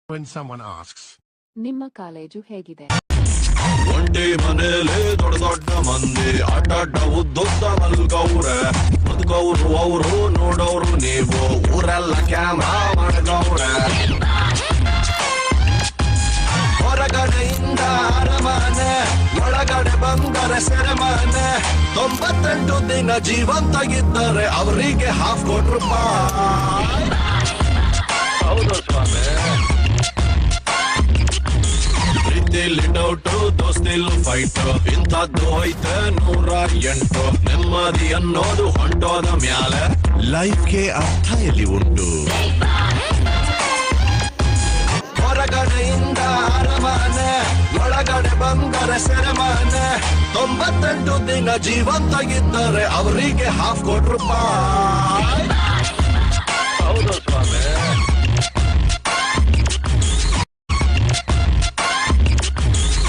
When someone asks, ನಿಮ್ಮ college ಹೇಗಿದೆ? ಒಂದೇ ಮನೇಲಿ ದೊಡ್ಡ ದೊಡ್ಡ ಮಂದಿ ಅಡ್ಡಡ್ಡ ಉದ್ದುದ್ದ ಮಲ್ಗವ್ರೆ ಬದುಕವ್ರು ಅವರು ನೋಡೋರು ನೀವು ಊರೆಲ್ಲ ಕ್ಯಾಮ್ರಾ ಮಾಡಗವ್ರೆ ಹೊರಗಡೆಯಿಂದ ಅರಮನೆ ಒಳಗಡೆ ಬಂದರೆ ಸೆರೆಮನೆ 98 ದಿನ ಜೀವಂತಾಗಿದ್ದರೆ ಅವರಿಗೆ ₹50,000 ಹೌದು ಸ್ವಾಮಿ ಪ್ರೀತಿಲಿ ಡೌಟು ದೋಸ್ತಿಲ್ ಫೈಟ್ ಇಂಥದ್ದು ಐತೆ 108 ನೆಮ್ಮದಿ ಅನ್ನೋದು ಹೊಂಟೋದ ಮ್ಯಾಲೆ ಲೈಫ್ಗೆ ಅರ್ಥ ಎಲ್ಲಿ ಉಂಟು ಹೊರಗಡೆಯಿಂದ ಅರಮನೆ ಒಳಗಡೆ ಬಂದರೆ ಸೆರೆಮನೆ 98 ದಿನ ಜೀವಂತಾಗಿದ್ದರೆ ಅವರಿಗೆ ₹50,000 ಹೌದು ಸ್ವಾಮಿ